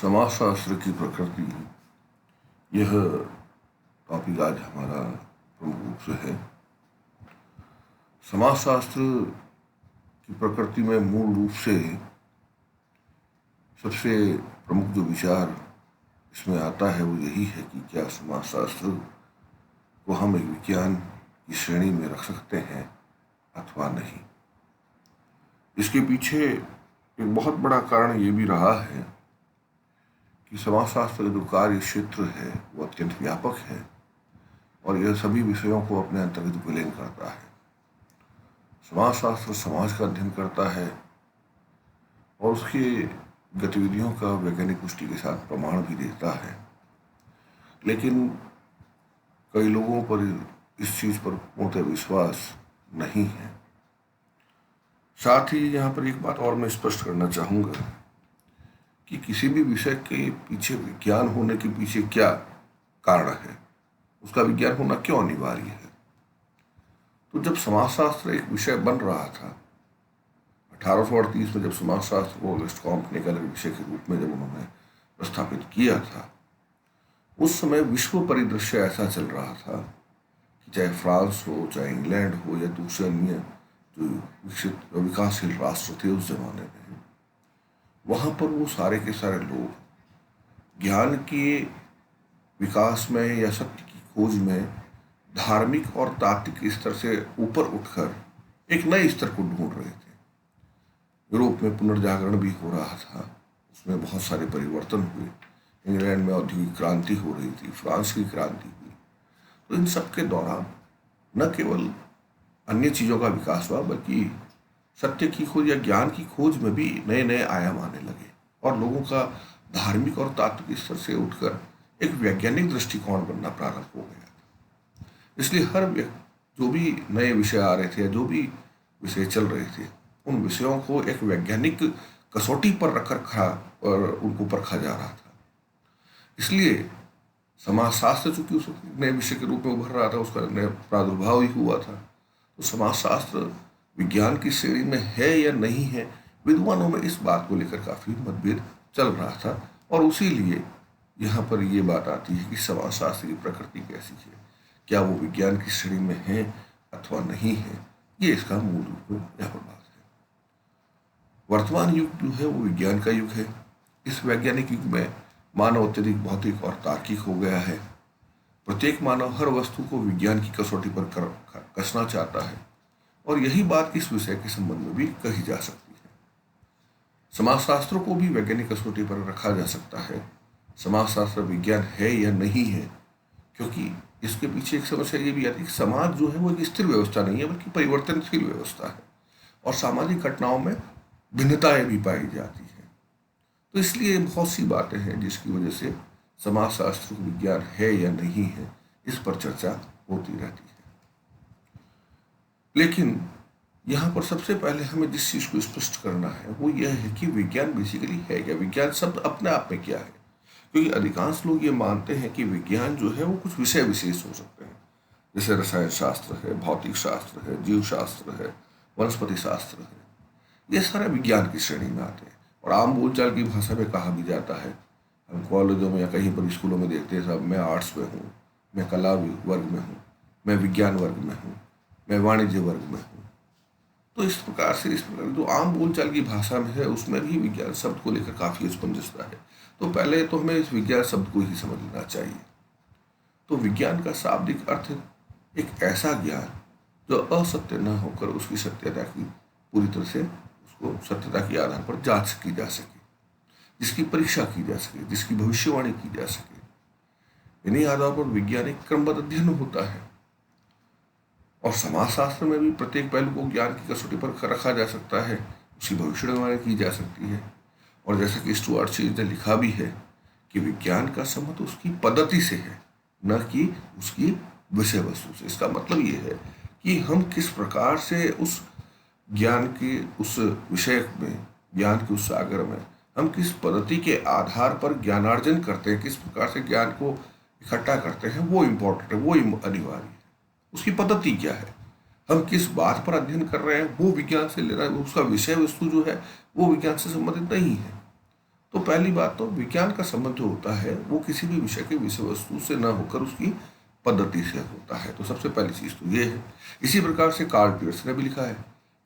समाजशास्त्र की प्रकृति, यह टॉपिक आज हमारा प्रमुख रूप से है। समाजशास्त्र की प्रकृति में मूल रूप से सबसे प्रमुख जो विचार इसमें आता है वो यही है कि क्या समाजशास्त्र को हम एक विज्ञान की श्रेणी में रख सकते हैं अथवा नहीं। इसके पीछे एक बहुत बड़ा कारण ये भी रहा है कि समाजशास्त्र का जो कार्य क्षेत्र है वो अत्यंत व्यापक है और यह सभी विषयों को अपने अंतर्गत विलीन करता है। समाजशास्त्र समाज का अध्ययन करता है और उसकी गतिविधियों का वैज्ञानिक पुष्टि के साथ प्रमाण भी देता है, लेकिन कई लोगों पर इस चीज़ पर पूर्णतः विश्वास नहीं है। साथ ही यहाँ पर एक बात और मैं स्पष्ट करना चाहूँगा कि किसी भी विषय के पीछे विज्ञान होने के पीछे क्या कारण है, उसका विज्ञान होना क्यों अनिवार्य है। तो जब समाजशास्त्र एक विषय बन रहा था 1838 में, जब समाजशास्त्र को ऑगस्ट कॉम्ट ने एक अलग विषय के रूप में जब उन्होंने प्रस्थापित किया था, उस समय विश्व परिदृश्य ऐसा चल रहा था कि चाहे फ्रांस हो, चाहे इंग्लैंड हो या दूसरे अन्य जो विकसित विकासशील राष्ट्र थे उस जमाने में, वहाँ पर वो सारे के सारे लोग ज्ञान के विकास में या सत्य की खोज में धार्मिक और तात्विक स्तर से ऊपर उठकर एक नए स्तर को ढूंढ रहे थे। यूरोप में पुनर्जागरण भी हो रहा था, उसमें बहुत सारे परिवर्तन हुए। इंग्लैंड में औद्योगिक क्रांति हो रही थी, फ्रांस की क्रांति हुई। तो इन सब के दौरान न केवल अन्य चीज़ों का विकास हुआ, बल्कि सत्य की खोज या ज्ञान की खोज में भी नए नए आयाम आने लगे और लोगों का धार्मिक और तात्विक स्तर से उठकर एक वैज्ञानिक दृष्टिकोण बनना प्रारंभ हो गया था। इसलिए हर जो भी नए विषय आ रहे थे या जो भी विषय चल रहे थे, उन विषयों को एक वैज्ञानिक कसौटी पर रख रखा और उनको परखा जा रहा था। इसलिए समाजशास्त्र चूंकि उस नए विषय के रूप में उभर रहा था, उसका नया प्रादुर्भाव ही हुआ था, तो समाजशास्त्र विज्ञान की श्रेणी में है या नहीं है, विद्वानों में इस बात को लेकर काफी मतभेद चल रहा था। और उसी लिए यहाँ पर ये बात आती है कि समाजशास्त्र की प्रकृति कैसी है, क्या वो विज्ञान की श्रेणी में है अथवा नहीं है। ये इसका मूल रूप में यहाँ पर बात है। वर्तमान युग जो है वो विज्ञान का युग है। इस वैज्ञानिक युग में मानव अत्यधिक भौतिक और तार्किक हो गया है। प्रत्येक मानव हर वस्तु को विज्ञान की कसौटी पर कसना चाहता है और यही बात इस विषय के संबंध में भी कही जा सकती है। समाजशास्त्र को भी वैज्ञानिक कसौटी पर रखा जा सकता है। समाजशास्त्र विज्ञान है या नहीं है, क्योंकि इसके पीछे एक समस्या ये भी आती है कि समाज जो है वो एक स्थिर व्यवस्था नहीं है, बल्कि परिवर्तनशील व्यवस्था है और सामाजिक घटनाओं में भिन्नताएं भी पाई जाती हैं। तो इसलिए बहुत सी बातें हैं जिसकी वजह से समाजशास्त्र विज्ञान है या नहीं है, इस पर चर्चा होती रहती है। लेकिन यहाँ पर सबसे पहले हमें जिस चीज़ को स्पष्ट करना है वो यह है कि विज्ञान बेसिकली है क्या, विज्ञान शब्द अपने आप में क्या है। क्योंकि अधिकांश लोग ये मानते हैं कि विज्ञान जो है वो कुछ विषय विशेष हो सकते हैं, जैसे रसायन शास्त्र है, भौतिक शास्त्र है, जीव शास्त्र है, वनस्पति शास्त्र है। ये सारे विज्ञान की श्रेणी में आते हैं और आम बोलचाल की भाषा में कहा भी जाता है। हम कॉलेजों में या कहीं पर स्कूलों में देखते हैं, सब मैं आर्ट्स में हूँ, मैं कला वर्ग में हूँ, मैं विज्ञान वर्ग में हूँ, मैं वाणिज्य वर्ग में हूँ। तो इस प्रकार जो आम बोलचाल की भाषा में है उसमें भी विज्ञान शब्द को लेकर काफ़ी असमंजसता है। तो पहले तो हमें इस विज्ञान शब्द को ही समझ लेना चाहिए। तो विज्ञान का शाब्दिक अर्थ एक ऐसा ज्ञान जो असत्य न होकर उसकी सत्यता की पूरी तरह से उसको सत्यता के आधार पर जांच की जा सके, जिसकी परीक्षा की जा सके, जिसकी भविष्यवाणी की जा सके। इन्हीं आधार पर वैज्ञानिक क्रमबद्ध अध्ययन होता है और समाजशास्त्र में भी प्रत्येक पहलू को ज्ञान की कसौटी पर रखा जा सकता है, उसकी भविष्यवाणी की जा सकती है। और जैसा कि स्टुअर्ट सीज ने लिखा भी है कि विज्ञान का संबंध उसकी पद्धति से है, न कि उसकी विषय वस्तु से। इसका मतलब ये है कि हम किस प्रकार से उस ज्ञान के उस विषय में, ज्ञान के उस सागर में हम किस पद्धति के आधार पर ज्ञानार्जन करते हैं, किस प्रकार से ज्ञान को इकट्ठा करते हैं, वो इम्पोर्टेंट है, वो अनिवार्य है। उसकी पद्धति क्या है, हम किस बात पर अध्ययन कर रहे हैं वो विज्ञान से लेना, उसका विषय वस्तु जो है वो विज्ञान से संबंधित नहीं है। तो पहली बात तो विज्ञान का संबंध जो होता है वो किसी भी विषय के विषय वस्तु से न होकर उसकी पद्धति से होता है। तो सबसे पहली चीज तो ये है। इसी प्रकार से कार्ल पियर्स ने भी लिखा है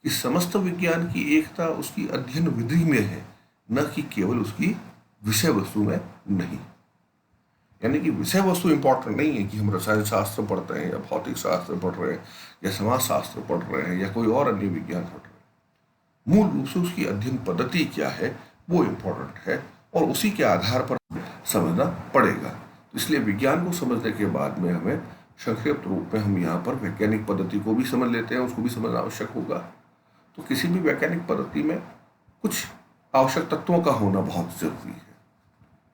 कि समस्त विज्ञान की एकता उसकी अध्ययन विधि में है, न कि केवल उसकी विषय वस्तु में नहीं। यानी कि विषय वस्तु इंपॉर्टेंट नहीं है कि हम रसायन शास्त्र पढ़ते हैं या भौतिक शास्त्र पढ़ रहे हैं या समाज शास्त्र पढ़ रहे हैं या कोई और अन्य विज्ञान पढ़ रहे हैं। मूल रूप से उसकी अध्ययन पद्धति क्या है वो इम्पोर्टेंट है और उसी के आधार पर समझना पड़ेगा। तो इसलिए विज्ञान को समझने के बाद में हमें संक्षिप्त रूप में हम यहाँ पर वैज्ञानिक पद्धति को भी समझ लेते हैं, उसको भी समझना आवश्यक होगा। तो किसी भी वैज्ञानिक पद्धति में कुछ आवश्यक तत्वों का होना बहुत जरूरी है,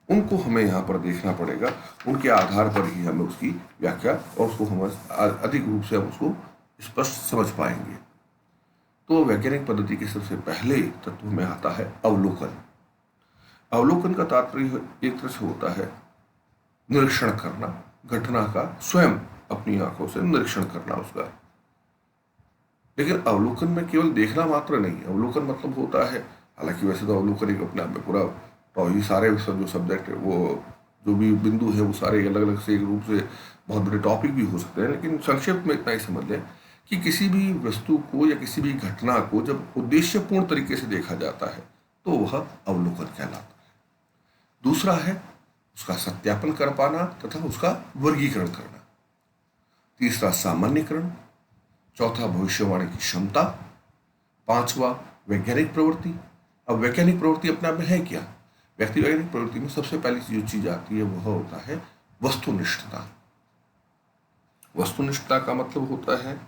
उनको हमें यहाँ पर देखना पड़ेगा। उनके आधार पर ही हमें उसकी व्याख्या और उसको हम अधिक रूप से हम उसको स्पष्ट समझ पाएंगे। तो वैज्ञानिक पद्धति के सबसे पहले तत्व में आता है अवलोकन। अवलोकन का तात्पर्य एक तरह से होता है निरीक्षण करना, घटना का स्वयं अपनी आंखों से निरीक्षण करना उसका। लेकिन अवलोकन में केवल देखना मात्र नहीं, अवलोकन मतलब होता है, हालांकि वैसे तो अवलोकन एक अपने आप में पूरा, तो ये सारे जो सब्जेक्ट है वो जो भी बिंदु है वो सारे अलग अलग से एक रूप से बहुत बड़े टॉपिक भी हो सकते हैं। लेकिन संक्षिप्त में इतना ही समझ लें कि किसी भी वस्तु को या किसी भी घटना को जब उद्देश्यपूर्ण तरीके से देखा जाता है तो वह अवलोकन कहलाता है। दूसरा है उसका सत्यापन कर पाना तथा उसका वर्गीकरण करना। तीसरा सामान्यकरण। चौथा भविष्यवाणी की क्षमता। पांचवा वैज्ञानिक प्रवृत्ति। अब वैज्ञानिक प्रवृत्ति अपने आप में है क्या? वैज्ञानिक प्रवृत्ति में सबसे पहली जो चीज आती है वह होता है वस्तुनिष्ठता। वस्तुनिष्ठता का मतलब होता है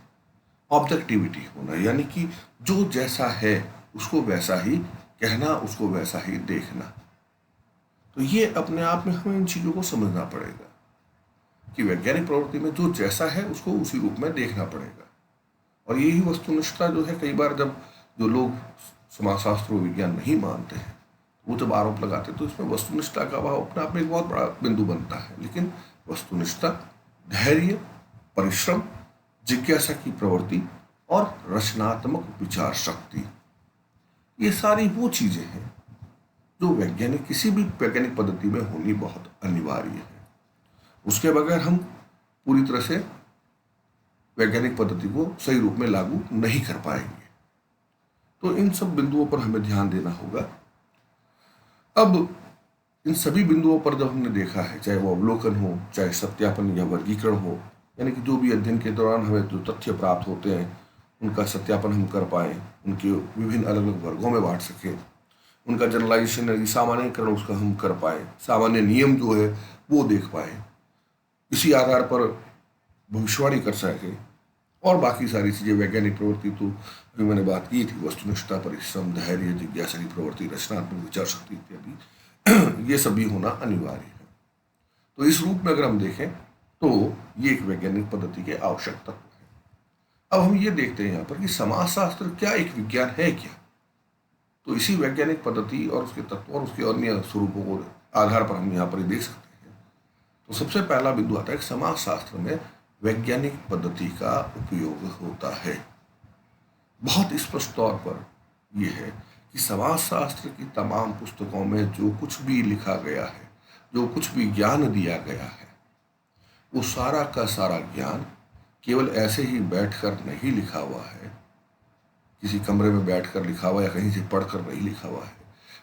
ऑब्जेक्टिविटी होना, यानी कि जो जैसा है उसको वैसा ही कहना, उसको वैसा ही देखना। तो ये अपने आप में हमें इन चीजों को समझना पड़ेगा कि वैज्ञानिक प्रवृत्ति में जो जैसा है उसको उसी रूप में देखना पड़ेगा। और यही वस्तुनिष्ठता जो है, कई बार जब जो लोग समाजशास्त्र और विज्ञान नहीं मानते हैं वो जब आरोप लगाते हैं तो इसमें वस्तुनिष्ठता का अभाव अपने आप में एक बहुत बड़ा बिंदु बनता है। लेकिन वस्तुनिष्ठता धैर्य, परिश्रम, जिज्ञासा की प्रवृत्ति और रचनात्मक विचार शक्ति, ये सारी वो चीजें हैं जो वैज्ञानिक किसी भी वैज्ञानिक पद्धति में होनी बहुत अनिवार्य है। उसके बगैर हम पूरी तरह से वैज्ञानिक पद्धति को सही रूप में लागू नहीं कर पाएंगे। तो इन सब बिंदुओं पर हमें ध्यान देना होगा। अब इन सभी बिंदुओं पर जब हमने देखा है, चाहे वो अवलोकन हो, चाहे सत्यापन या वर्गीकरण हो, यानी कि जो भी अध्ययन के दौरान हमें जो तथ्य प्राप्त होते हैं उनका सत्यापन हम कर पाए, उनके विभिन्न अलग अलग वर्गों में बांट सकें, उनका जनरलाइजेशन यानी सामान्यकरण उसका हम कर पाए, सामान्य नियम जो है वो देख पाए, इसी आधार पर भविष्यवाणी कर सके, और बाकी सारी चीज़ें वैज्ञानिक प्रवृत्ति तो अभी मैंने बात की थी, वस्तुनिष्ठता, परिश्रम, धैर्य, जिज्ञासा की प्रवृत्ति, रचनात्मक विचार शक्ति इत्यादि ये सभी होना अनिवार्य है। तो इस रूप में अगर हम देखें तो ये एक वैज्ञानिक पद्धति के आवश्यक तत्व है। अब हम ये देखते हैं यहाँ पर कि समाजशास्त्र क्या एक विज्ञान है क्या? तो इसी वैज्ञानिक पद्धति और उसके तत्व और उसके अन्य स्वरूपों को आधार पर हम यहाँ पर देख सकते हैं। तो सबसे पहला बिंदु आता है कि समाजशास्त्र में वैज्ञानिक पद्धति का उपयोग होता है। बहुत स्पष्ट तौर पर यह है कि समाजशास्त्र की तमाम पुस्तकों में जो कुछ भी लिखा गया है, जो कुछ भी ज्ञान दिया गया है, वो सारा का सारा ज्ञान केवल ऐसे ही बैठकर नहीं लिखा हुआ है, किसी कमरे में बैठकर लिखा हुआ या कहीं से पढ़कर नहीं लिखा हुआ है,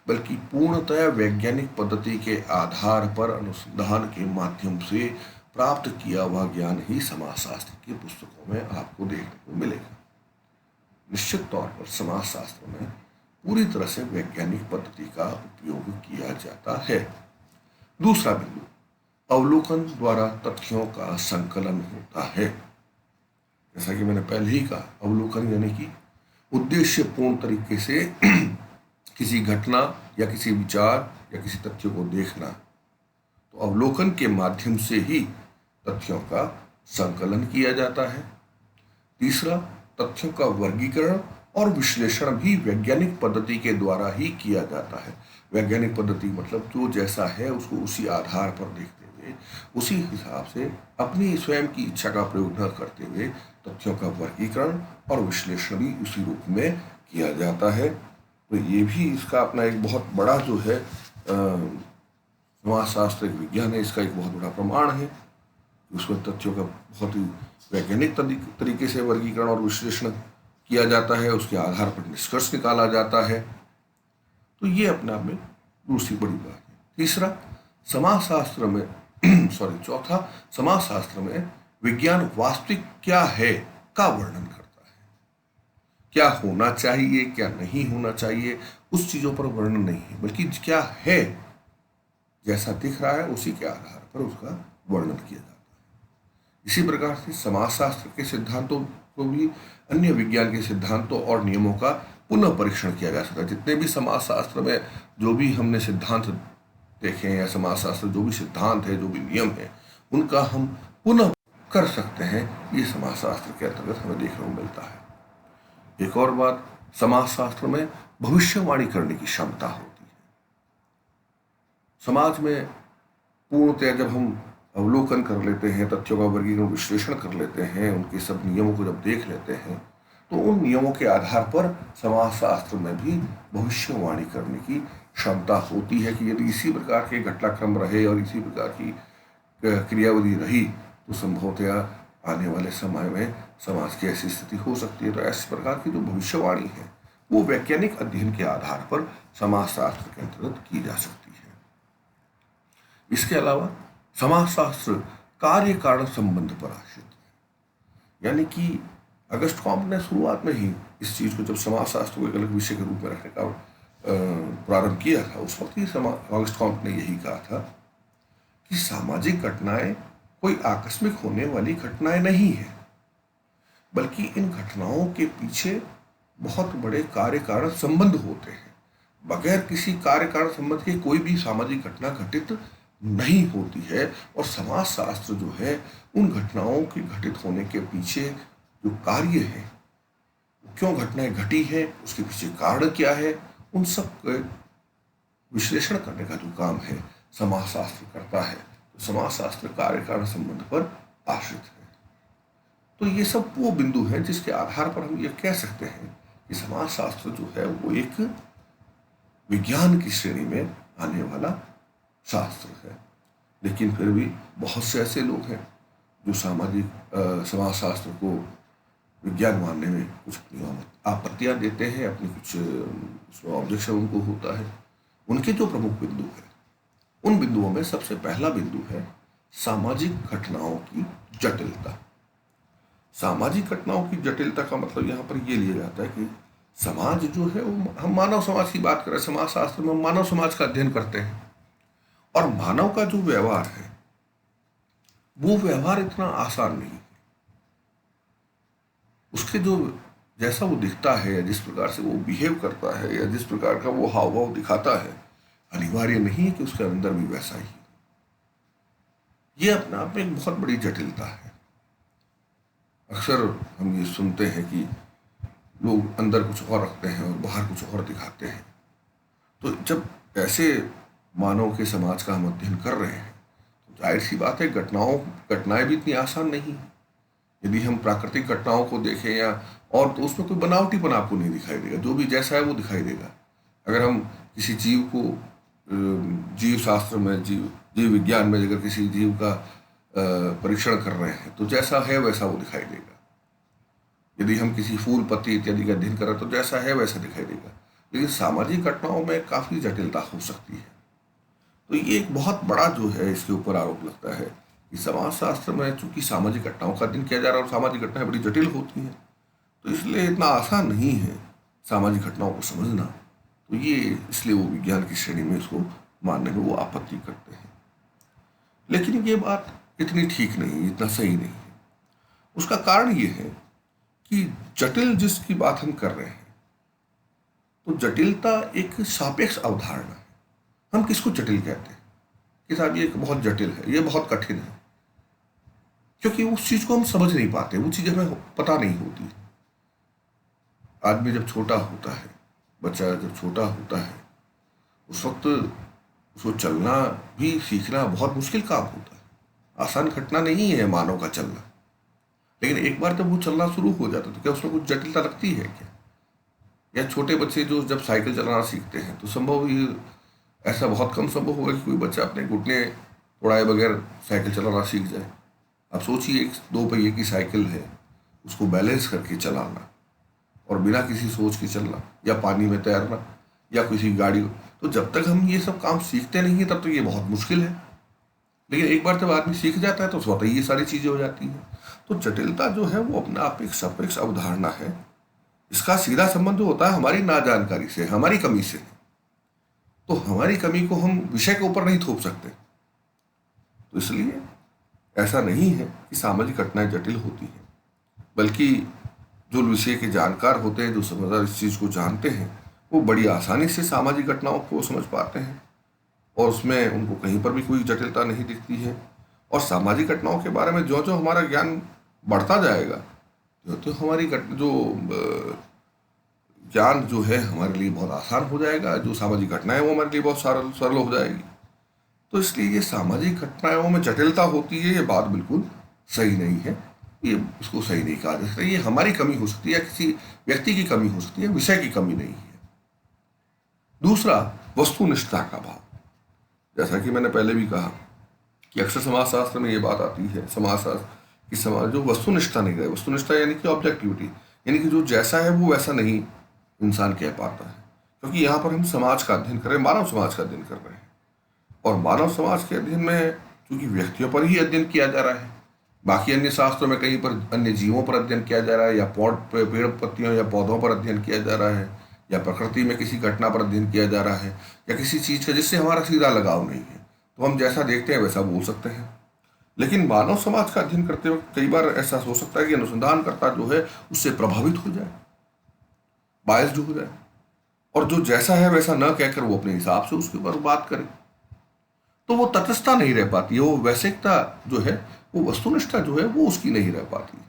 बल्कि पूर्णतः वैज्ञानिक पद्धति के आधार पर अनुसंधान के माध्यम से प्राप्त किया हुआ ज्ञान ही समाजशास्त्र की पुस्तकों में आपको देखने को मिलेगा। निश्चित तौर पर समाजशास्त्र में पूरी तरह से वैज्ञानिक पद्धति का उपयोग किया जाता है। दूसरा बिंदु, अवलोकन द्वारा तथ्यों का संकलन होता है। जैसा कि मैंने पहले ही कहा, अवलोकन यानी कि उद्देश्यपूर्ण तरीके से किसी घटना या किसी विचार या किसी तथ्य को देखना। तो अवलोकन के माध्यम से ही तथ्यों का संकलन किया जाता है। तीसरा, तथ्यों का वर्गीकरण और विश्लेषण भी वैज्ञानिक पद्धति के द्वारा ही किया जाता है। वैज्ञानिक पद्धति मतलब जो जैसा है उसको उसी आधार पर देखते हुए, उसी हिसाब से अपनी स्वयं की इच्छा का प्रयोग न करते हुए तथ्यों का वर्गीकरण और विश्लेषण भी उसी रूप में किया जाता है। तो ये भी इसका अपना एक बहुत बड़ा जो है समाजशास्त्र एक विज्ञान है, इसका एक बहुत बड़ा प्रमाण है। उसमें तथ्यों का बहुत ही वैज्ञानिक तरीके से वर्गीकरण और विश्लेषण किया जाता है, उसके आधार पर निष्कर्ष निकाला जाता है। तो ये अपने आप में दूसरी बड़ी बात है। तीसरा, समाजशास्त्र में चौथा, समाजशास्त्र में विज्ञान वास्तविक क्या है का वर्णन करता है। क्या होना चाहिए, क्या नहीं होना चाहिए, उस चीजों पर वर्णन नहीं है, बल्कि क्या है, जैसा दिख रहा है उसी के आधार पर उसका वर्णन किया जाता है। इसी प्रकार से समाजशास्त्र के सिद्धांतों को भी अन्य विज्ञान के सिद्धांतों और नियमों का पुनः परीक्षण किया जा सकता है। जितने भी समाजशास्त्र में जो भी हमने सिद्धांत देखे हैं, या समाजशास्त्र जो भी सिद्धांत है, जो भी नियम है, उनका हम पुनः कर सकते हैं। ये समाजशास्त्र के अंतर्गत हमें देखने को मिलता है। एक और बात, समाजशास्त्र में भविष्यवाणी करने की क्षमता होती है। समाज में पूर्णतया जब हम अवलोकन कर लेते हैं, तथ्यों का वर्गीकरण विश्लेषण कर लेते हैं, उनके सब नियमों को जब देख लेते हैं, तो उन नियमों के आधार पर समाजशास्त्र में भी भविष्यवाणी करने की क्षमता होती है कि यदि इसी प्रकार के घटनाक्रम रहे और इसी प्रकार की क्रियाविधि रही तो संभवतया आने वाले समय में समाज की ऐसी स्थिति हो सकती है। तो इस प्रकार की जो भविष्यवाणी है वो वैज्ञानिक अध्ययन के आधार पर समाजशास्त्र के अंतर्गत की जा सकती है। इसके अलावा समाजशास्त्र कार्य कारण संबंध पर आश्रित है। यानी कि अगस्ट कॉम्ट ने शुरुआत में ही इस चीज को, जब समाजशास्त्र को एक अलग विषय के रूप में रखने का प्रारंभ किया था, उस वक्त ही अगस्ट कॉम्ट ने यही कहा था कि सामाजिक घटनाएं कोई आकस्मिक होने वाली घटनाएं नहीं है, बल्कि इन घटनाओं के पीछे बहुत बड़े कार्य कारण संबंध होते हैं। बगैर किसी कार्य कारण संबंध के कोई भी सामाजिक घटना घटित नहीं होती है। और समाजशास्त्र जो है उन घटनाओं के घटित होने के पीछे जो कार्य है, क्यों घटनाएं घटी है, उसके पीछे कारण क्या है, उन सब के विश्लेषण करने का जो काम है समाजशास्त्र करता है। तो समाजशास्त्र कार्य कारण संबंध पर आश्रित है। तो ये सब वो बिंदु है जिसके आधार पर हम ये कह सकते हैं कि समाजशास्त्र जो है वो एक विज्ञान की श्रेणी में आने वाला शास्त्र है। लेकिन फिर भी बहुत से ऐसे लोग हैं जो समाजशास्त्र को विज्ञान मानने में कुछ अपनी आपत्तियां देते हैं, अपनी कुछ उसमें ऑब्जेक्शन उनको होता है। उनके जो प्रमुख बिंदु है, उन बिंदुओं में सबसे पहला बिंदु है सामाजिक घटनाओं की जटिलता। सामाजिक घटनाओं की जटिलता का मतलब यहाँ पर ये लिया जाता है कि समाज जो है वो, हम मानव समाज की बात करें, समाजशास्त्र में हम मानव समाज का अध्ययन करते हैं, और मानव का जो व्यवहार है वो व्यवहार इतना आसान नहीं है। उसके जो जैसा वो दिखता है, या जिस प्रकार से वो बिहेव करता है, या जिस प्रकार का वो हाव भाव दिखाता है, अनिवार्य नहीं है कि उसके अंदर भी वैसा ही। ये अपने आप में एक बहुत बड़ी जटिलता है। अक्सर हम ये सुनते हैं कि लोग अंदर कुछ और रखते हैं और बाहर कुछ और दिखाते हैं। तो जब ऐसे मानव के समाज का हम अध्ययन कर रहे हैं तो जाहिर सी बात है घटनाएं भी इतनी आसान नहीं है। यदि हम प्राकृतिक घटनाओं को देखें या और, तो उसमें कोई बनावटीपन आपको नहीं दिखाई देगा, जो भी जैसा है वो दिखाई देगा। अगर हम किसी जीव को जीव शास्त्र में, जीव विज्ञान में अगर किसी जीव का परीक्षण कर रहे हैं तो जैसा है वैसा वो दिखाई देगा। यदि हम किसी फूल पत्ती इत्यादि का अध्ययन कर रहे हैं तो जैसा है वैसा दिखाई देगा। लेकिन सामाजिक घटनाओं में काफी जटिलता हो सकती है। तो ये एक बहुत बड़ा जो है इसके ऊपर आरोप लगता है कि समाजशास्त्र में चूंकि सामाजिक घटनाओं का अध्ययन किया जा रहा है और सामाजिक घटनाएं बड़ी जटिल होती हैं, तो इसलिए इतना आसान नहीं है सामाजिक घटनाओं को समझना। तो ये इसलिए वो विज्ञान की श्रेणी में इसको मानने में वो आपत्ति करते हैं। लेकिन ये बात इतनी ठीक नहीं, इतना सही नहीं है। उसका कारण ये है कि जटिल जिसकी बात हम कर रहे हैं, तो जटिलता एक सापेक्ष अवधारणा है। हम किसको जटिल कहते हैं कि साहब ये बहुत जटिल है, ये बहुत कठिन है, क्योंकि उस चीज को हम समझ नहीं पाते, वो चीज हमें पता नहीं होती। आदमी जब छोटा होता है, बच्चा जब छोटा होता है, उस वक्त उसको चलना भी सीखना बहुत मुश्किल काम होता है। आसान घटना नहीं है मानव का चलना। लेकिन एक बार जब वो चलना शुरू हो जाता है तो क्या उसमें कुछ जटिलता लगती है क्या? या छोटे बच्चे जो जब साइकिल चलाना सीखते हैं तो संभव ही ऐसा बहुत कम संभव होगा कि कोई बच्चा अपने घुटने उड़ाए बगैर साइकिल चलाना सीख जाए। आप सोचिए, एक 2 पहिए की साइकिल है, उसको बैलेंस करके चलाना और बिना किसी सोच के चलना, या पानी में तैरना, या किसी गाड़ी, तो जब तक हम ये सब काम सीखते नहीं हैं तब तक ये बहुत मुश्किल है। लेकिन एक बार जब आदमी सीख जाता है तो स्वतः ही ये सारी चीजें हो जाती हैं। तो जटिलता जो है वो अपने आप एक सापेक्ष अवधारणा है। इसका सीधा संबंध जो होता है हमारी ना जानकारी से, हमारी कमी से। तो हमारी कमी को हम विषय के ऊपर नहीं थोप सकते। तो इसलिए ऐसा नहीं है कि सामाजिक घटनाएं जटिल होती हैं, बल्कि जो विषय के जानकार होते हैं, जो समझदार इस चीज को जानते हैं, वो बड़ी आसानी से सामाजिक घटनाओं को समझ पाते हैं और उसमें उनको कहीं पर भी कोई जटिलता नहीं दिखती है। और सामाजिक घटनाओं के बारे में जो जो हमारा ज्ञान बढ़ता जाएगा, तो हमारी जो ज्ञान जो है हमारे लिए बहुत आसान हो जाएगा, जो सामाजिक घटनाएं वो हमारे लिए बहुत सरल सरल हो जाएगी। तो इसलिए ये सामाजिक घटनाओं में जटिलता होती है, ये बात बिल्कुल सही नहीं है। ये इसको सही नहीं कहा जा सकता। ये हमारी कमी हो सकती है या किसी व्यक्ति की कमी हो सकती है, विषय की कमी नहीं है। दूसरा, वस्तुनिष्ठता का भाव। जैसा कि मैंने पहले भी कहा कि अक्सर समाजशास्त्र में ये बात आती है, समाजशास्त्र की समाज जो वस्तुनिष्ठता नहीं रहे, वस्तुनिष्ठता यानी कि ऑब्जेक्टिविटी, यानी कि जो जैसा है वो वैसा नहीं इंसान कह पाता है। क्योंकि यहाँ पर हम समाज का अध्ययन कर रहे हैं, मानव समाज का अध्ययन कर रहे हैं। और मानव समाज के अध्ययन में चूंकि व्यक्तियों पर ही अध्ययन किया जा रहा है, बाकी अन्य शास्त्रों में कहीं पर अन्य जीवों पर अध्ययन किया जा रहा है, या पेड़ पत्तियों या पौधों पर अध्ययन किया जा रहा है, या प्रकृति में किसी घटना पर अध्ययन किया जा रहा है, या किसी चीज का जिससे हमारा सीधा लगाव नहीं है, तो हम जैसा देखते हैं वैसा बोल सकते हैं। लेकिन मानव समाज का अध्ययन करते वक्त कई बार ऐसा हो सकता है कि अनुसंधानकर्ता जो है उससे प्रभावित हो जाए, बायस जो हो जाए, और जो जैसा है वैसा न कहकर वो अपने हिसाब से उसके ऊपर बात करे। तो वो तटस्थता नहीं रह पाती है, वो वैश्विकता जो है, वो वस्तुनिष्ठता जो है वो उसकी नहीं रह पाती है।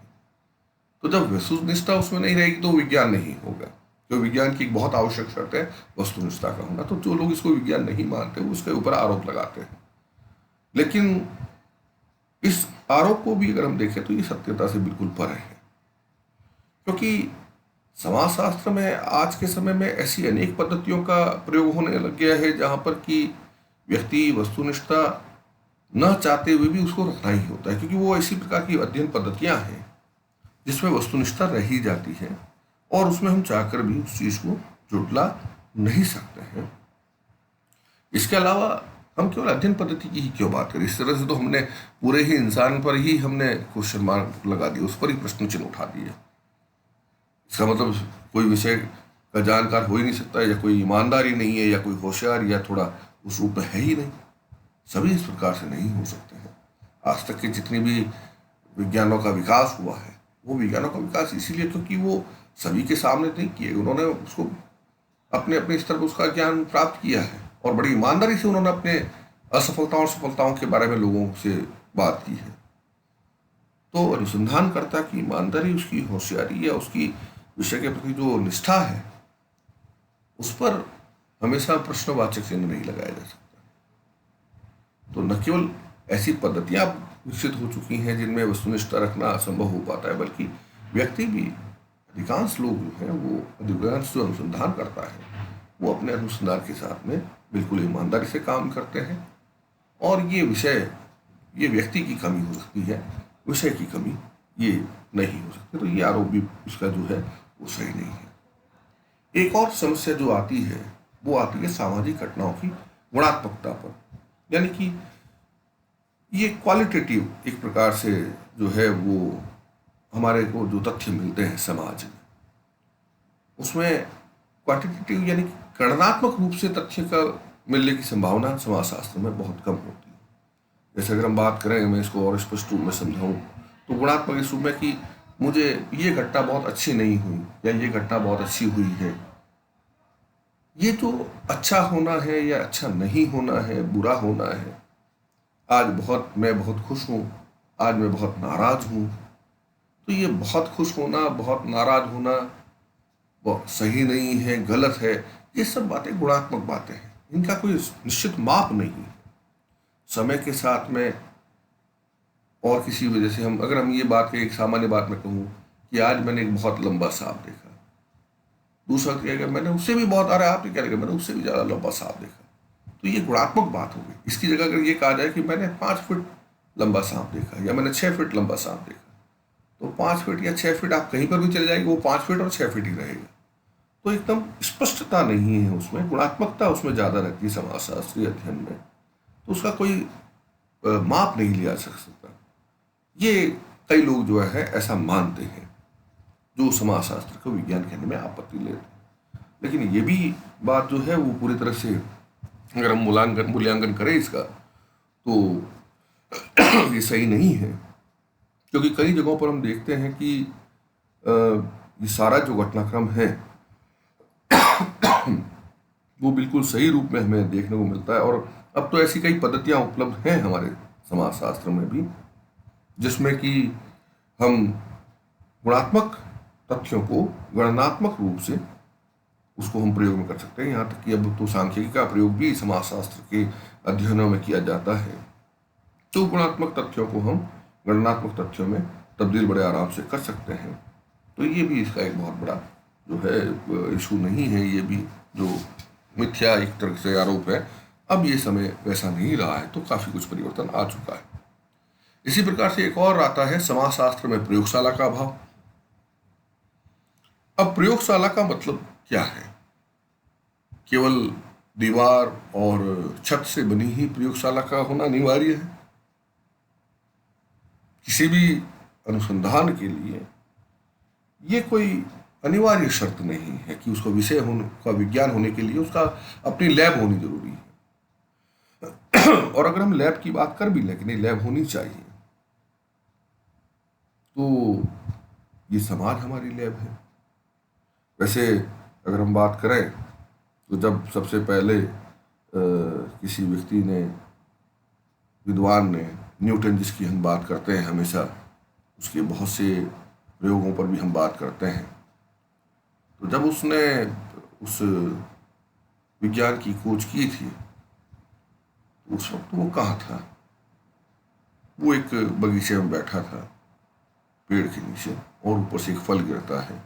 तो जब वस्तुनिष्ठता उसमें नहीं रहेगी तो विज्ञान नहीं होगा। जो विज्ञान की एक बहुत आवश्यक शर्त है वस्तुनिष्ठता का होना। तो जो लोग इसको विज्ञान नहीं मानते वो उसके ऊपर आरोप लगाते हैं। लेकिन इस आरोप को भी अगर हम देखें तो ये सत्यता से बिल्कुल परे है। क्योंकि समाजशास्त्र में आज के समय में ऐसी अनेक पद्धतियों का प्रयोग होने लग गया है जहां पर कि व्यक्ति वस्तुनिष्ठता न चाहते हुए भी उसको रखना ही होता है, क्योंकि वो ऐसी प्रकार की अध्ययन पद्धतियां हैं जिसमें वस्तुनिष्ठता रही जाती है और उसमें हम चाहकर भी उस चीज को जुटला नहीं सकते हैं। इसके अलावा हम केवल अध्ययन पद्धति की ही क्यों बात करें? इस तरह से तो हमने पूरे ही इंसान पर ही हमने क्वेश्चन मार्क लगा दिया, उस पर ही प्रश्न चिन्ह उठा दिए। इसका मतलब कोई विषय का जानकार हो ही नहीं सकता, या कोई ईमानदारी नहीं है, या कोई होशियार या थोड़ा उस रूप में है ही नहीं। सभी इस प्रकार से नहीं हो सकते हैं। आज तक के जितने भी विज्ञानों का विकास हुआ है वो विज्ञानों का विकास इसीलिए क्योंकि वो सभी के सामने नहीं किए, उन्होंने उसको अपने अपने स्तर पर उसका ज्ञान प्राप्त किया है और बड़ी ईमानदारी से उन्होंने अपने असफलताओं और सफलताओं के बारे में लोगों से बात की है। तो अनुसंधानकर्ता की ईमानदारी, उसकी होशियारी या उसकी विषय के प्रति जो निष्ठा है, उस पर हमेशा प्रश्नवाचक चिन्ह नहीं लगाया जा सकता। तो न केवल ऐसी पद्धतियां विकसित हो चुकी हैं जिनमें वस्तुनिष्ठता रखना असंभव हो पाता है, बल्कि व्यक्ति भी, अधिकांश लोग जो हैं वो, अधिकांश जो अनुसंधान करता है वो अपने अनुसंधान के साथ में बिल्कुल ईमानदारी से काम करते हैं। और ये विषय, ये व्यक्ति की कमी हो सकती है, विषय की कमी ये नहीं हो सकती। तो ये आरोप भी उसका जो है वो सही नहीं है। एक और समस्या जो आती है वो आती है सामाजिक घटनाओं की गुणात्मकता पर, यानी कि ये क्वालिटेटिव एक प्रकार से जो है वो हमारे को जो तथ्य मिलते हैं समाज में, उसमें क्वांटिटेटिव यानी कि गणनात्मक रूप से तथ्य का मिलने की संभावना समाजशास्त्र में बहुत कम होती है। जैसे अगर हम बात करें, मैं इसको और स्पष्ट रूप में समझाऊं तो गुणात्मक इस रूप में कि मुझे ये घटना बहुत अच्छी नहीं हुई या ये घटना बहुत अच्छी हुई है, ये जो अच्छा होना है या अच्छा नहीं होना है, बुरा होना है, आज मैं बहुत खुश हूँ, आज मैं बहुत नाराज हूँ, तो ये बहुत खुश होना, बहुत नाराज होना बहुत सही नहीं है, गलत है, ये सब बातें गुणात्मक बातें हैं। इनका कोई निश्चित माप नहीं है। समय के साथ में और किसी वजह से अगर हम ये बात एक सामान्य बात में कहूँ कि आज मैंने एक बहुत लंबा सांप देखा, दूसरा कहेगा मैंने उससे भी बहुत, अरे आपने क्या देखा, मैंने उससे भी ज़्यादा लंबा सांप देखा, तो ये गुणात्मक बात हो गई। इसकी जगह अगर ये कहा जाए कि मैंने 5 फीट लंबा सांप देखा या मैंने 6 फीट लंबा सांप देखा, तो 5 फीट या 6 फीट आप कहीं पर भी चले जाएंगे वो 5 फीट और 6 फीट ही रहेगा। तो एकदम स्पष्टता नहीं है उसमें, गुणात्मकता उसमें ज़्यादा रहती है समाजशास्त्रीय अध्ययन में, तो उसका कोई माप नहीं लिया जा सकता। ये कई लोग जो है ऐसा मानते हैं जो समाजशास्त्र को विज्ञान कहने में आपत्ति लेते हैं। लेकिन ये भी बात जो है वो पूरी तरह से अगर हम मूल्यांकन करें इसका तो ये सही नहीं है, क्योंकि कई जगहों पर हम देखते हैं कि ये सारा जो घटनाक्रम है वो बिल्कुल सही रूप में हमें देखने को मिलता है। और अब तो ऐसी कई पद्धतियां उपलब्ध हैं हमारे समाजशास्त्र में भी, जिसमें कि हम गुणात्मक तथ्यों को गणनात्मक रूप से उसको हम प्रयोग में कर सकते हैं। यहाँ तक कि अब तो सांख्यिकी का प्रयोग भी समाजशास्त्र के अध्ययनों में किया जाता है, तो गुणात्मक तथ्यों को हम गणनात्मक तथ्यों में तब्दील बड़े आराम से कर सकते हैं। तो ये भी इसका एक बहुत बड़ा जो है इशू नहीं है, ये भी जो मिथ्या एक तरह से आरोप है। अब ये समय वैसा नहीं रहा है, तो काफी कुछ परिवर्तन आ चुका है। इसी प्रकार से एक और आता है समाजशास्त्र में प्रयोगशाला का अभाव। अब प्रयोगशाला का मतलब क्या है? केवल दीवार और छत से बनी ही प्रयोगशाला का होना अनिवार्य है? किसी भी अनुसंधान के लिए ये कोई अनिवार्य शर्त नहीं है कि उसका विषय होने का विज्ञान होने के लिए उसका अपनी लैब होनी जरूरी है। और अगर हम लैब की बात कर भी लें कि नहीं लैब होनी चाहिए, तो ये समाज हमारी लैब है। वैसे अगर हम बात करें तो जब सबसे पहले किसी व्यक्ति ने, विद्वान ने, न्यूटन जिसकी हम बात करते हैं हमेशा, उसके बहुत से प्रयोगों पर भी हम बात करते हैं, तो जब उसने उस विज्ञान की खोज की थी तो उस वक्त वो कहाँ था? वो एक बगीचे में बैठा था पेड़ के नीचे, और ऊपर से एक फल गिरता है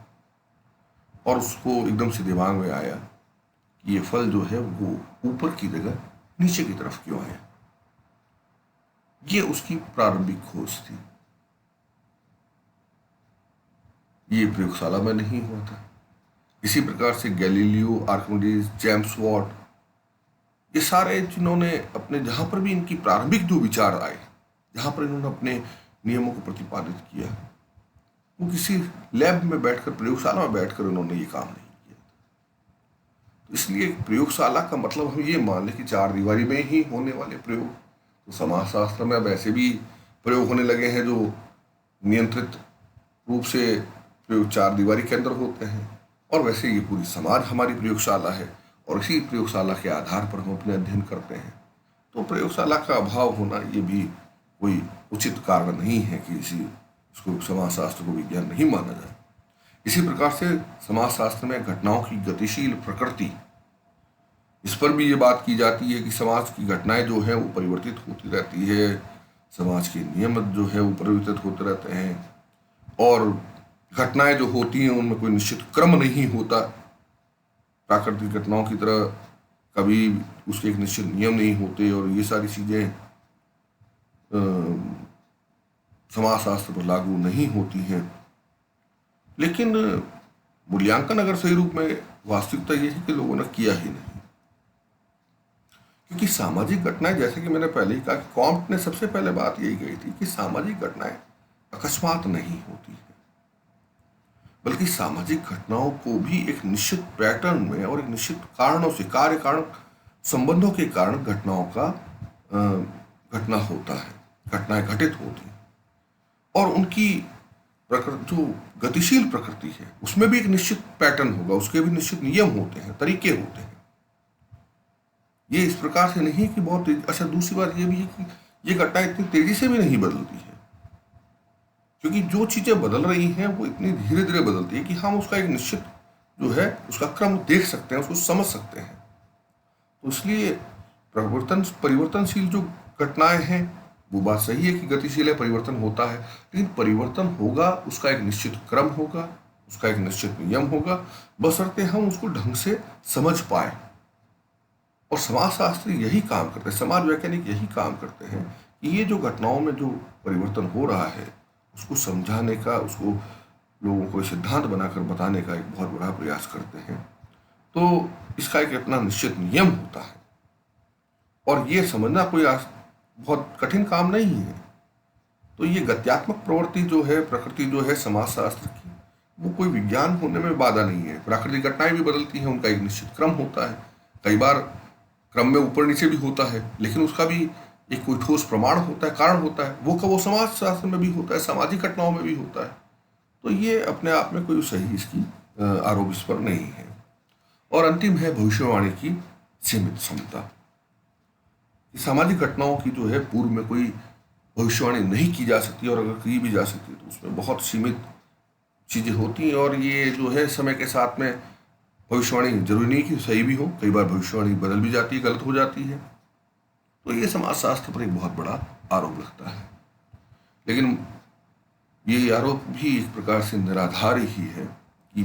और उसको एकदम से दिमाग में आया कि ये फल जो है वो ऊपर की जगह नीचे की तरफ क्यों आया। ये उसकी प्रारंभिक खोज थी। ये प्रयोगशाला में नहीं हुआ था। इसी प्रकार से गैलीलियो, आर्किमिडीज, जेम्स वॉट, ये सारे जिन्होंने अपने जहां पर भी इनकी प्रारंभिक जो विचार आए, जहां पर इन्होंने अपने नियमों को प्रतिपादित किया, वो किसी लैब में बैठकर, प्रयोगशाला में बैठकर उन्होंने ये काम नहीं किया। तो इसलिए प्रयोगशाला का मतलब हम ये मान लें कि 4 दीवारी में ही होने वाले प्रयोग। तो समाजशास्त्र में अब ऐसे भी प्रयोग होने लगे हैं जो नियंत्रित रूप से प्रयोग 4 दीवारी के अंदर होते हैं, और वैसे ये पूरी समाज हमारी प्रयोगशाला है और इसी प्रयोगशाला के आधार पर हम अपने अध्ययन करते हैं। तो प्रयोगशाला का अभाव होना ये भी कोई उचित कारण नहीं है कि इसको समाजशास्त्र को विज्ञान नहीं माना जाए। इसी प्रकार से समाजशास्त्र में घटनाओं की गतिशील प्रकृति, इस पर भी ये बात की जाती है कि समाज की घटनाएं जो है वो परिवर्तित होती रहती है, समाज के नियम जो है वो परिवर्तित होते रहते हैं, और घटनाएं जो होती हैं उनमें कोई निश्चित क्रम नहीं होता। प्राकृतिक घटनाओं की तरह कभी उसके एक निश्चित नियम नहीं होते, और ये सारी चीजें समाजशास्त्र पर लागू नहीं होती हैं। लेकिन मूल्यांकन अगर सही रूप में, वास्तविकता ये है कि लोगों ने किया ही नहीं, क्योंकि सामाजिक घटनाएं, जैसे कि मैंने पहले ही कहा कि कॉम्ट ने सबसे पहले बात यही कही थी कि सामाजिक घटनाएं अकस्मात नहीं होती है, बल्कि सामाजिक घटनाओं को भी एक निश्चित पैटर्न में और एक निश्चित कारणों से, कार्य कारण संबंधों के कारण घटना होता है, घटनाएं घटित होती हैं, और उनकी प्रकृति जो गतिशील प्रकृति है उसमें भी एक निश्चित पैटर्न होगा, उसके भी निश्चित नियम होते हैं, तरीके होते हैं। ये इस प्रकार से नहीं कि बहुत तेजी। अच्छा, दूसरी बात ये भी है कि ये घटना इतनी तेजी से भी नहीं बदलती है, क्योंकि जो चीजें बदल रही हैं वो इतनी धीरे धीरे बदलती है कि हम उसका एक निश्चित जो है उसका क्रम देख सकते हैं, उसको समझ सकते हैं। तो इसलिए परिवर्तनशील जो घटनाएं हैं, वो बात सही है कि गतिशील है, परिवर्तन होता है, लेकिन परिवर्तन होगा उसका एक निश्चित क्रम होगा, उसका एक निश्चित नियम होगा, बशर्ते हम उसको ढंग से समझ पाए। और समाजशास्त्री यही काम करते हैं, समाज वैज्ञानिक यही काम करते हैं कि ये जो घटनाओं में जो परिवर्तन हो रहा है उसको समझाने का, उसको लोगों को सिद्धांत बनाकर बताने का एक बहुत बड़ा प्रयास करते हैं। तो इसका एक अपना निश्चित नियम होता है और ये समझना कोई बहुत कठिन काम नहीं है। तो ये गत्यात्मक प्रवृत्ति जो है, प्रकृति जो है समाजशास्त्र की, वो कोई विज्ञान होने में बाधा नहीं है। प्राकृतिक घटनाएं भी बदलती हैं, उनका एक निश्चित क्रम होता है, कई बार क्रम में ऊपर नीचे भी होता है, लेकिन उसका भी एक कोई ठोस प्रमाण होता है, कारण होता है। वो समाजशास्त्र में भी होता है, सामाजिक घटनाओं में भी होता है। तो ये अपने आप में कोई सही इसकी आरोप इस पर नहीं है। और अंतिम है भविष्यवाणी की सीमित क्षमता। सामाजिक घटनाओं की जो है पूर्व में कोई भविष्यवाणी नहीं की जा सकती, और अगर की भी जा सकती तो उसमें बहुत सीमित चीज़ें होती हैं। और ये जो है समय के साथ में भविष्यवाणी जरूरी नहीं कि सही भी हो, कई बार भविष्यवाणी बदल भी जाती है, गलत हो जाती है। तो ये समाजशास्त्र पर एक बहुत बड़ा आरोप लगता है, लेकिन ये आरोप भी एक प्रकार से निराधार ही है कि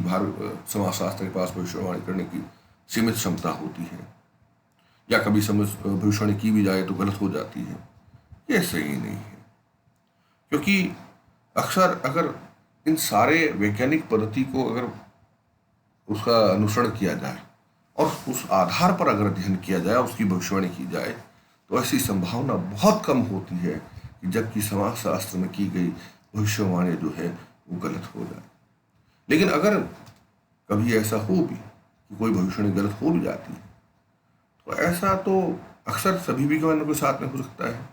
समाजशास्त्र के पास भविष्यवाणी करने की सीमित क्षमता होती है, या कभी भविष्यवाणी की भी जाए तो गलत हो जाती है। ये सही नहीं है, क्योंकि अक्सर अगर इन सारे वैज्ञानिक पद्धति को अगर उसका अनुसरण किया जाए और उस आधार पर अगर अध्ययन किया जाए, उसकी भविष्यवाणी की जाए, तो ऐसी संभावना बहुत कम होती है कि जबकि समाजशास्त्र में की गई भविष्यवाणी जो है वो गलत हो जाए। लेकिन अगर कभी ऐसा हो भी कि कोई भविष्यवाणी गलत हो भी जाती है, तो ऐसा तो अक्सर सभी विज्ञानों के साथ में हो सकता है।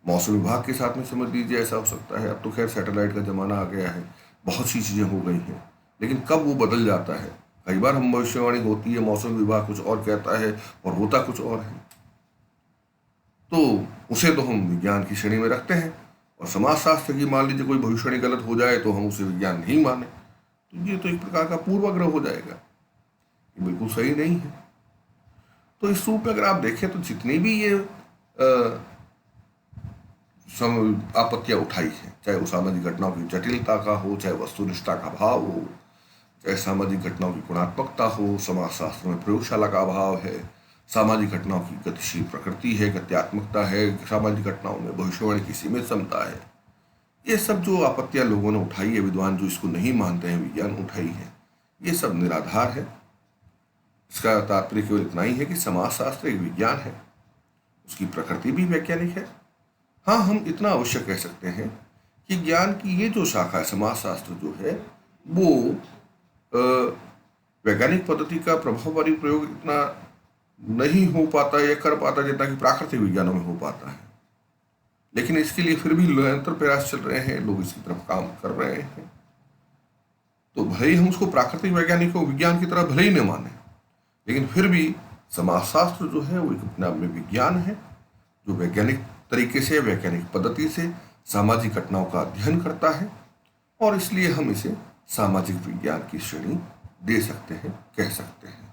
मौसम विभाग के साथ में समझ लीजिए ऐसा हो सकता है। अब तो खैर सैटेलाइट का ज़माना आ गया है, बहुत सी चीज़ें हो गई हैं, लेकिन कब वो बदल जाता है। कई बार हम भविष्यवाणी होती है, मौसम विभाग कुछ और कहता है और होता कुछ और है, तो उसे तो हम विज्ञान की श्रेणी में रखते हैं। और समाजशास्त्र की मान लीजिए कोई भविष्यवाणी गलत हो जाए तो हम उसे विज्ञान नहीं माने, तो ये तो एक प्रकार का पूर्वाग्रह हो जाएगा, ये बिल्कुल सही नहीं है। तो इस रूप में अगर आप देखें तो जितनी भी ये आपत्तियां उठाई है, चाहे वो सामाजिक घटनाओं की जटिलता का हो, चाहे वस्तुनिष्ठता का अभाव हो, चाहे सामाजिक घटनाओं की गुणात्मकता हो, समाजशास्त्र में प्रयोगशाला का अभाव है, सामाजिक घटनाओं की गतिशील प्रकृति है, गत्यात्मकता है, सामाजिक घटनाओं में भविष्यवाणी की सीमित क्षमता है, ये सब जो आपत्तियां लोगों ने उठाई है, विद्वान जो इसको नहीं मानते हैं विज्ञान उठाई है, ये सब निराधार है। इसका तात्पर्य केवल इतना ही है कि समाजशास्त्र एक विज्ञान है, उसकी प्रकृति भी वैज्ञानिक है। हाँ, हम इतना अवश्य कह सकते हैं कि ज्ञान की ये जो शाखा है समाजशास्त्र जो है, वो वैज्ञानिक पद्धति का प्रभावकारी प्रयोग इतना नहीं हो पाता या कर पाता जितना कि प्राकृतिक विज्ञानों में हो पाता है। लेकिन इसके लिए फिर भी निरंतर प्रयास चल रहे हैं, लोग इसकी तरफ काम कर रहे हैं। तो भले ही हम उसको प्राकृतिक वैज्ञानिकों विज्ञान की तरह भले ही न माने, लेकिन फिर भी समाजशास्त्र जो है वो एक अपने आप में विज्ञान है, जो वैज्ञानिक तरीके से, वैज्ञानिक पद्धति से सामाजिक घटनाओं का अध्ययन करता है, और इसलिए हम इसे सामाजिक विज्ञान की श्रेणी दे सकते हैं, कह सकते हैं।